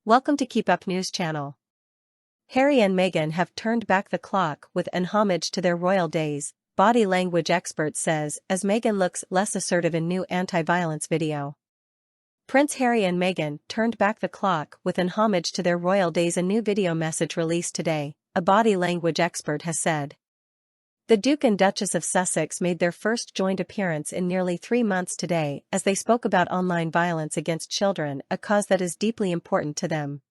Welcome to KEEPUP News Channel. Harry and Meghan have turned back the clock with an homage to their royal days, body language expert says, as Meghan looks less assertive in new anti-violence video. Prince Harry and Meghan turned back the clock with an homage to their royal days, a new video message released today, a body language expert has said. The Duke and Duchess of Sussex made their first joint appearance in nearly 3 months today as they spoke about online violence against children, a cause that is deeply important to them.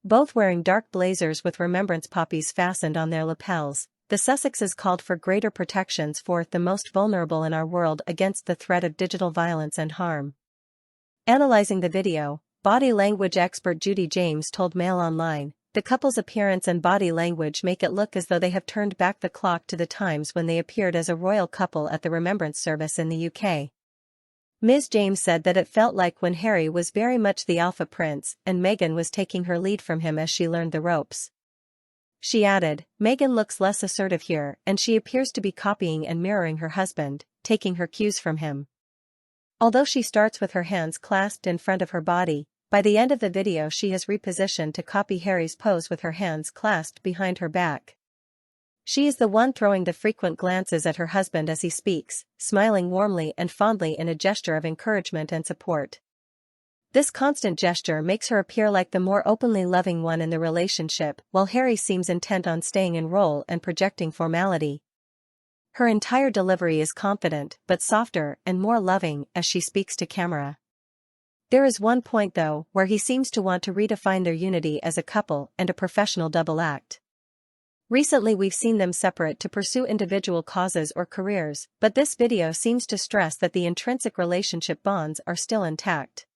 Both wearing dark blazers with remembrance poppies fastened on their lapels, the Sussexes called for greater protections for the most vulnerable in our world against the threat of digital violence and harm. Analyzing the video, body language expert Judy James told Mail Online, the couple's appearance and body language make it look as though they have turned back the clock to the times when they appeared as a royal couple at the remembrance service in the UK. Ms. James said that it felt like when Harry was very much the alpha prince and Meghan was taking her lead from him as she learned the ropes. She added, Meghan looks less assertive here and she appears to be copying and mirroring her husband, taking her cues from him. Although she starts with her hands clasped in front of her body, by the end of the video she has repositioned to copy Harry's pose with her hands clasped behind her back. She is the one throwing the frequent glances at her husband as he speaks, smiling warmly and fondly in a gesture of encouragement and support. This constant gesture makes her appear like the more openly loving one in the relationship, while Harry seems intent on staying in role and projecting formality. Her entire delivery is confident but softer and more loving as she speaks to camera. There is one point though where he seems to want to redefine their unity as a couple and a professional double act. Recently we've seen them separate to pursue individual causes or careers, but this video seems to stress that the intrinsic relationship bonds are still intact.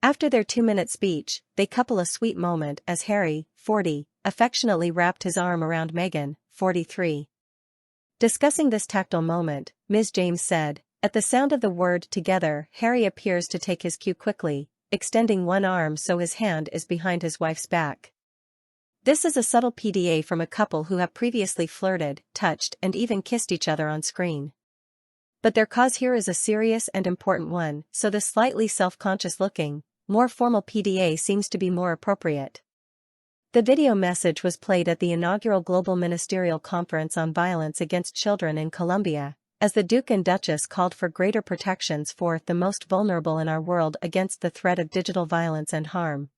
After their 2-minute speech, they couple a sweet moment as Harry, 40, affectionately wrapped his arm around Meghan, 43. Discussing this tactile moment, Ms. James said, at the sound of the word together, Harry appears to take his cue quickly, extending one arm so his hand is behind his wife's back. This is a subtle PDA from a couple who have previously flirted, touched and even kissed each other on screen. But their cause here is a serious and important one, so the slightly self-conscious looking, more formal PDA seems to be more appropriate. The video message was played at the inaugural Global Ministerial Conference on Violence Against Children in Colombia, as the Duke and Duchess called for greater protections for the most vulnerable in our world against the threat of digital violence and harm.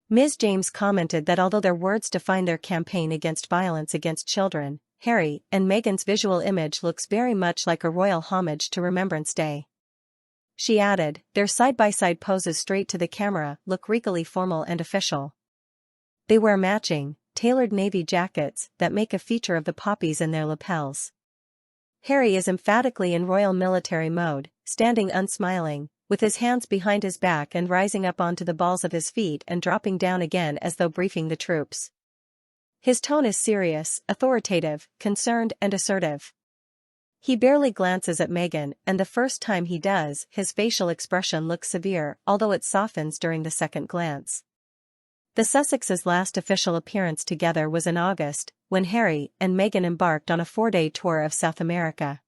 Ms. James commented that although their words define their campaign against violence against children, Harry and Meghan's visual image looks very much like a royal homage to Remembrance Day. She added, their side-by-side poses straight to the camera look regally formal and official. They wear matching, tailored navy jackets that make a feature of the poppies in their lapels. Harry is emphatically in royal military mode, standing unsmiling, with his hands behind his back and rising up onto the balls of his feet and dropping down again as though briefing the troops. His tone is serious, authoritative, concerned and assertive. He barely glances at Meghan, and the first time he does, his facial expression looks severe, although it softens during the second glance. The Sussexes' last official appearance together was in August, when Harry and Meghan embarked on a 4-day tour of South America.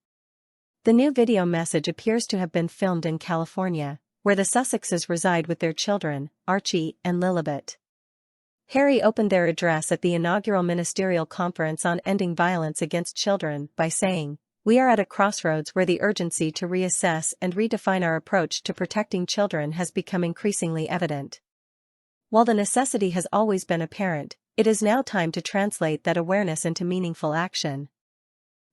The new video message appears to have been filmed in California, where the Sussexes reside with their children, Archie and Lilibet. Harry opened their address at the inaugural Ministerial Conference on Ending Violence Against Children by saying, "We are at a crossroads where the urgency to reassess and redefine our approach to protecting children has become increasingly evident. While the necessity has always been apparent, it is now time to translate that awareness into meaningful action."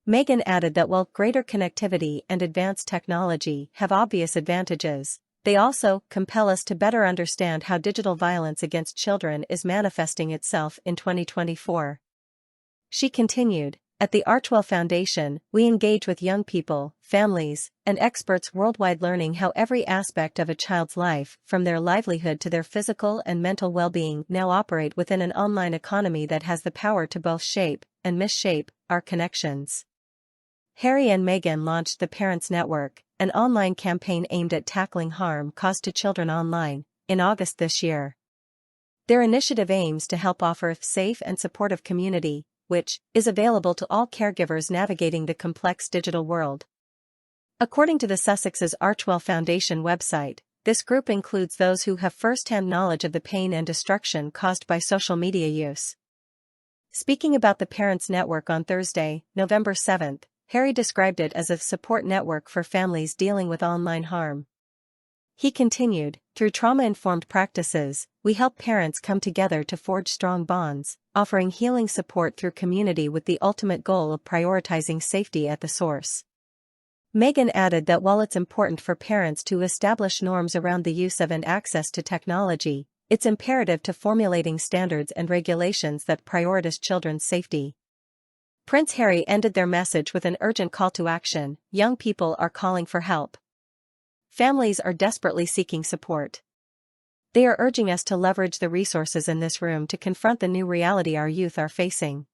Meghan added that while greater connectivity and advanced technology have obvious advantages, they also compel us to better understand how digital violence against children is manifesting itself in 2024. She continued, at the Archwell Foundation, we engage with young people, families, and experts worldwide learning how every aspect of a child's life, from their livelihood to their physical and mental well-being, now operate within an online economy that has the power to both shape and misshape our connections. Harry and Meghan launched the Parents Network, an online campaign aimed at tackling harm caused to children online, in August this year. Their initiative aims to help offer a safe and supportive community, which is available to all caregivers navigating the complex digital world. According to the Sussexes' Archwell Foundation website, This group includes those who have first-hand knowledge of the pain and destruction caused by social media use. Speaking about the Parents Network on Thursday, November 7, Harry described it as a support network for families dealing with online harm. He continued, "Through trauma-informed practices, we help parents come together to forge strong bonds, offering healing support through community with the ultimate goal of prioritizing safety at the source." Meghan added that while it's important for parents to establish norms around the use of and access to technology, it's imperative to formulating standards and regulations that prioritize children's safety. Prince Harry ended their message with an urgent call to action: "Young people are calling for help. Families are desperately seeking support. They are urging us to leverage the resources in this room to confront the new reality our youth are facing.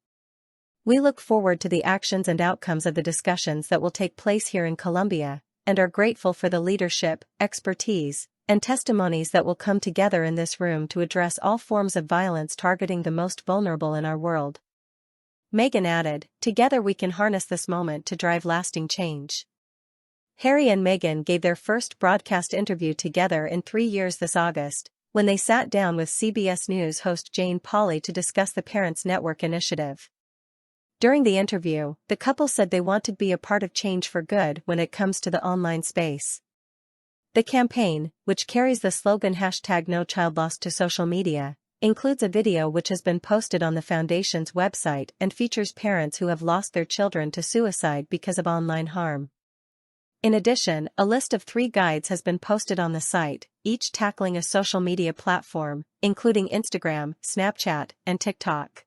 We look forward to the actions and outcomes of the discussions that will take place here in Colombia, and are grateful for the leadership, expertise, and testimonies that will come together in this room to address all forms of violence targeting the most vulnerable in our world." Meghan added, "Together we can harness this moment to drive lasting change." Harry and Meghan gave their first broadcast interview together in 3 years this August, when they sat down with CBS News host Jane Pauley to discuss the Parents Network initiative. During the interview, the couple said they want to be a part of change for good when it comes to the online space. The campaign, which carries the slogan #NoChildLost to social media, includes a video which has been posted on the Foundation's website and features parents who have lost their children to suicide because of online harm. In addition, a list of 3 guides has been posted on the site, each tackling a social media platform, including Instagram, Snapchat, and TikTok.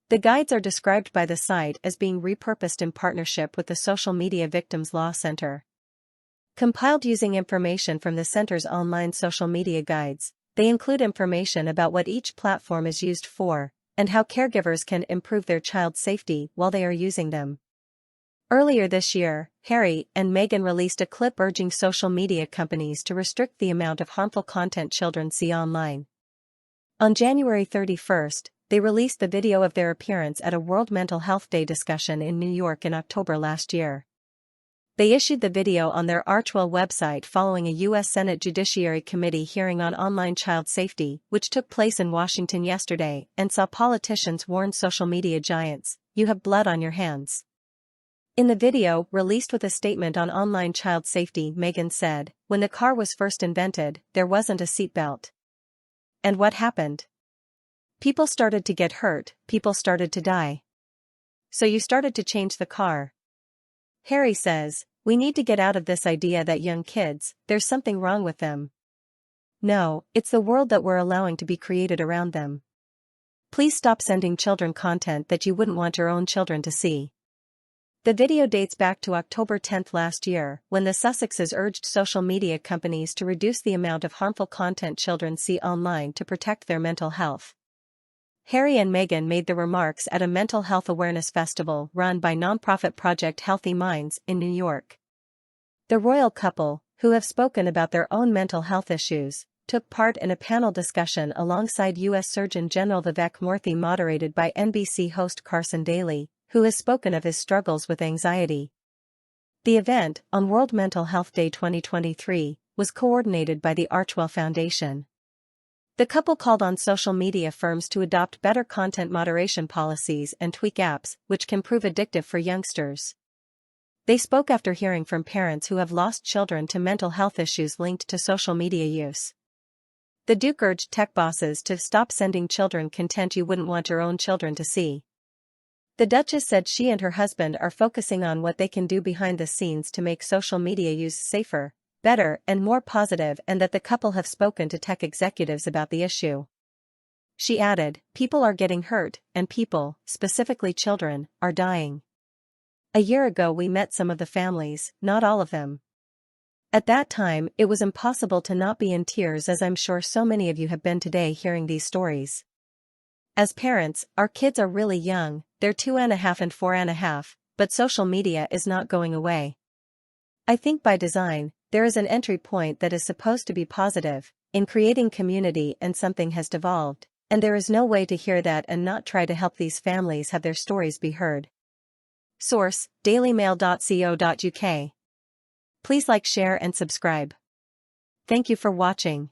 The guides are described by the site as being repurposed in partnership with the Social Media Victims Law Center. Compiled using information from the center's online social media guides, they include information about what each platform is used for, and how caregivers can improve their child's safety while they are using them. Earlier this year, Harry and Meghan released a clip urging social media companies to restrict the amount of harmful content children see online. On January 31, they released the video of their appearance at a World Mental Health Day discussion in New York in October last year. They issued the video on their Archwell website following a U.S. Senate Judiciary Committee hearing on online child safety, which took place in Washington yesterday, and saw politicians warn social media giants, "You have blood on your hands." In the video, released with a statement on online child safety, Meghan said, "When the car was first invented, there wasn't a seatbelt. And what happened? People started to get hurt, people started to die. So you started to change the car." Harry says, "We need to get out of this idea that young kids, there's something wrong with them. No, it's the world that we're allowing to be created around them. Please stop sending children content that you wouldn't want your own children to see." The video dates back to October 10 last year, when the Sussexes urged social media companies to reduce the amount of harmful content children see online to protect their mental health. Harry and Meghan made the remarks at a mental health awareness festival run by nonprofit project Healthy Minds in New York. The royal couple, who have spoken about their own mental health issues, took part in a panel discussion alongside U.S. Surgeon General Vivek Murthy moderated by NBC host Carson Daly, who has spoken of his struggles with anxiety. The event, on World Mental Health Day 2023, was coordinated by the Archwell Foundation. The couple called on social media firms to adopt better content moderation policies and tweak apps, which can prove addictive for youngsters. They spoke after hearing from parents who have lost children to mental health issues linked to social media use. The Duke urged tech bosses to stop sending children content you wouldn't want your own children to see. The Duchess said she and her husband are focusing on what they can do behind the scenes to make social media use safer, better, and more positive, and that the couple have spoken to tech executives about the issue. She added, "People are getting hurt, and people, specifically children, are dying. A year ago we met some of the families, not all of them. At that time it was impossible to not be in tears, as I'm sure so many of you have been today hearing these stories. As parents, our kids are really young, they're 2.5 and 4.5, but social media is not going away. I think by design, there is an entry point that is supposed to be positive, in creating community, and something has devolved, and there is no way to hear that and not try to help these families have their stories be heard." Source: dailymail.co.uk. Please like, share and subscribe. Thank you for watching.